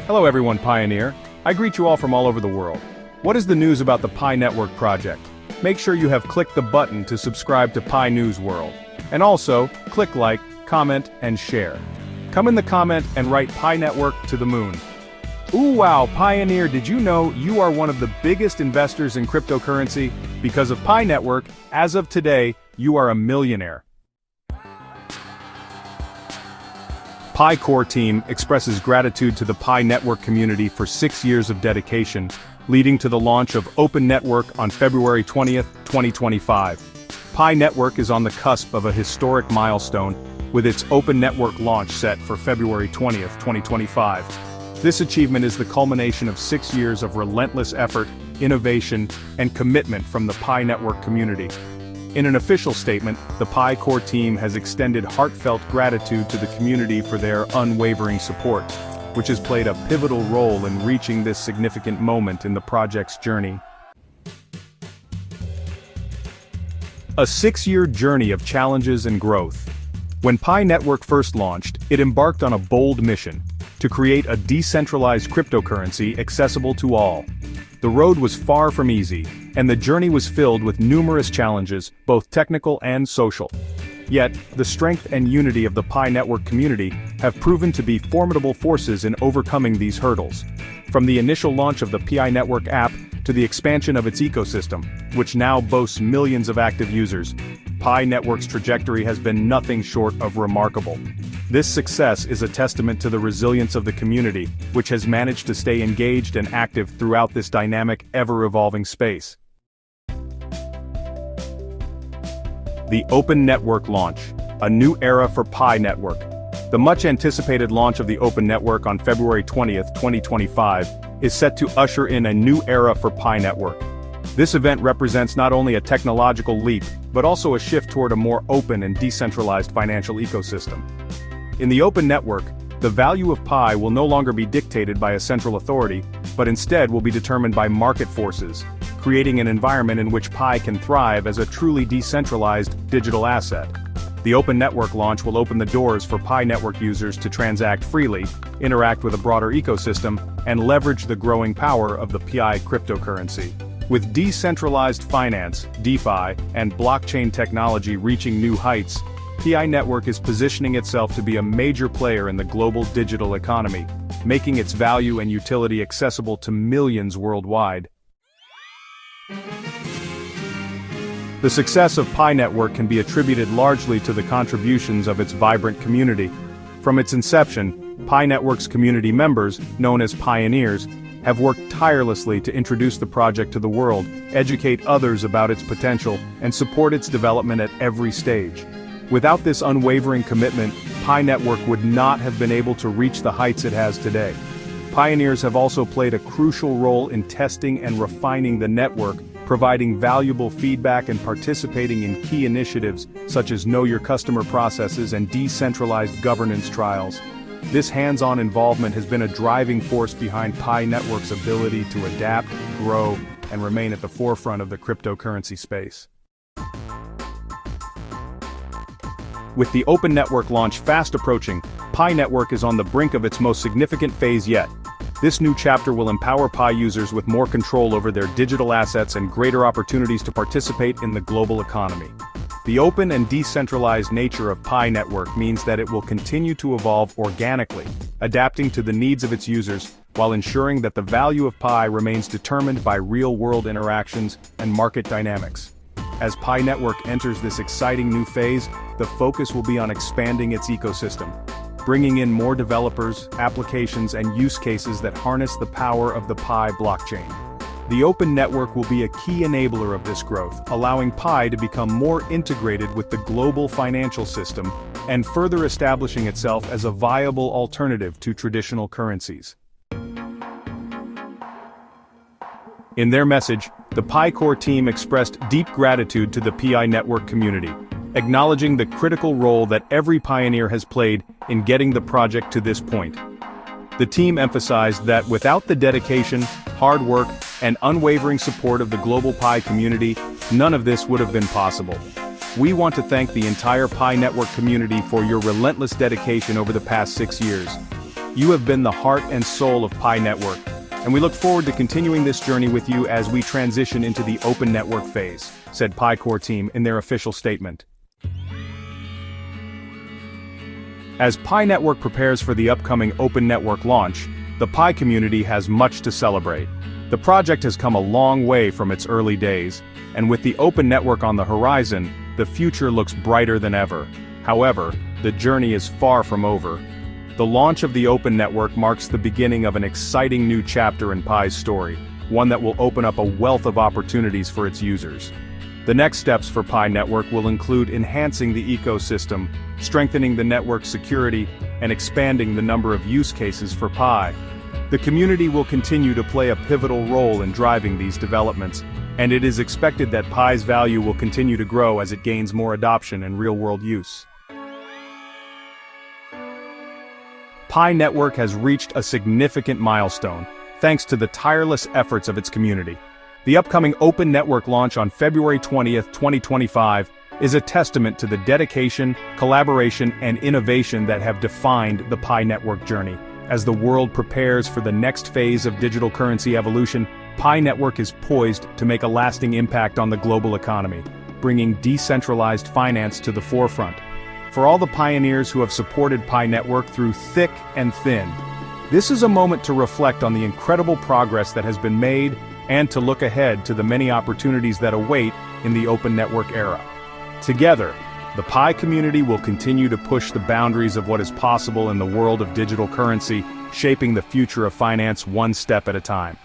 Hello everyone, Pioneer. I greet you all from all over the world. What is the news about the PiNetwork project? Make sure you have clicked the button to subscribe to Pi News World. And also, click like, comment, and share. Come in the comment and write PiNetwork to the moon. Ooh wow, Pioneer, did you know you are one of the biggest investors in cryptocurrency? Because of PiNetwork, as of today, you are a millionaire. Pi Core team expresses gratitude to the PiNetwork community for 6 years of dedication, leading to the launch of Open Network on February 20th, 2025. PiNetwork is on the cusp of a historic milestone, with its Open Network launch set for February 20th, 2025. This achievement is the culmination of 6 years of relentless effort, innovation, and commitment from the PiNetwork community. In an official statement, the Pi Core team has extended heartfelt gratitude to the community for their unwavering support, which has played a pivotal role in reaching this significant moment in the project's journey. A 6-year journey of challenges and growth. When PiNetwork first launched, it embarked on a bold mission: to create a decentralized cryptocurrency accessible to all. The road was far from easy, and the journey was filled with numerous challenges, both technical and social. Yet, the strength and unity of the PiNetwork community have proven to be formidable forces in overcoming these hurdles. From the initial launch of the PiNetwork app to the expansion of its ecosystem, which now boasts millions of active users, PiNetwork's trajectory has been nothing short of remarkable. This success is a testament to the resilience of the community, which has managed to stay engaged and active throughout this dynamic, ever-evolving space. The Open Network launch, a new era for PiNetwork. The much-anticipated launch of the Open Network on February 20th, 2025, is set to usher in a new era for PiNetwork. This event represents not only a technological leap, but also a shift toward a more open and decentralized financial ecosystem. In the Open Network, the value of Pi will no longer be dictated by a central authority, but instead will be determined by market forces, creating an environment in which Pi can thrive as a truly decentralized digital asset. The Open Network launch will open the doors for PiNetwork users to transact freely, interact with a broader ecosystem, and leverage the growing power of the Pi cryptocurrency. With decentralized finance, DeFi, and blockchain technology reaching new heights, PiNetwork is positioning itself to be a major player in the global digital economy, making its value and utility accessible to millions worldwide. The success of PiNetwork can be attributed largely to the contributions of its vibrant community. From its inception, PiNetwork's community members, known as pioneers, have worked tirelessly to introduce the project to the world, educate others about its potential, and support its development at every stage. Without this unwavering commitment, PiNetwork would not have been able to reach the heights it has today. Pioneers have also played a crucial role in testing and refining the network, providing valuable feedback and participating in key initiatives such as Know Your Customer processes and decentralized governance trials. This hands-on involvement has been a driving force behind PiNetwork's ability to adapt, grow, and remain at the forefront of the cryptocurrency space. With the Open Network launch fast approaching, PiNetwork is on the brink of its most significant phase yet. This new chapter will empower Pi users with more control over their digital assets and greater opportunities to participate in the global economy. The open and decentralized nature of PiNetwork means that it will continue to evolve organically, adapting to the needs of its users, while ensuring that the value of Pi remains determined by real-world interactions and market dynamics. As PiNetwork enters this exciting new phase, the focus will be on expanding its ecosystem, bringing in more developers, applications, and use cases that harness the power of the Pi blockchain. The Open Network will be a key enabler of this growth, allowing Pi to become more integrated with the global financial system and further establishing itself as a viable alternative to traditional currencies. In their message, the Pi Core team expressed deep gratitude to the PiNetwork community, acknowledging the critical role that every pioneer has played in getting the project to this point. The team emphasized that without the dedication, hard work, and unwavering support of the global Pi community, none of this would have been possible. We want to thank the entire PiNetwork community for your relentless dedication over the past 6 years. You have been the heart and soul of PiNetwork, and we look forward to continuing this journey with you as we transition into the open network phase, said Pi Core team in their official statement. As PiNetwork prepares for the upcoming open network launch, the Pi community has much to celebrate. The project has come a long way from its early days, and with the open network on the horizon, the future looks brighter than ever. However, the journey is far from over. The launch of the open network marks the beginning of an exciting new chapter in Pi's story, one that will open up a wealth of opportunities for its users. The next steps for PiNetwork will include enhancing the ecosystem, strengthening the network's security, and expanding the number of use cases for Pi. The community will continue to play a pivotal role in driving these developments, and it is expected that Pi's value will continue to grow as it gains more adoption and real-world use. PiNetwork has reached a significant milestone, thanks to the tireless efforts of its community. The upcoming open network launch on February 20th, 2025, is a testament to the dedication, collaboration, and innovation that have defined the PiNetwork journey. As the world prepares for the next phase of digital currency evolution, PiNetwork is poised to make a lasting impact on the global economy, bringing decentralized finance to the forefront. For all the pioneers who have supported PiNetwork through thick and thin, this is a moment to reflect on the incredible progress that has been made and to look ahead to the many opportunities that await in the open network era. Together, the Pi community will continue to push the boundaries of what is possible in the world of digital currency, shaping the future of finance one step at a time.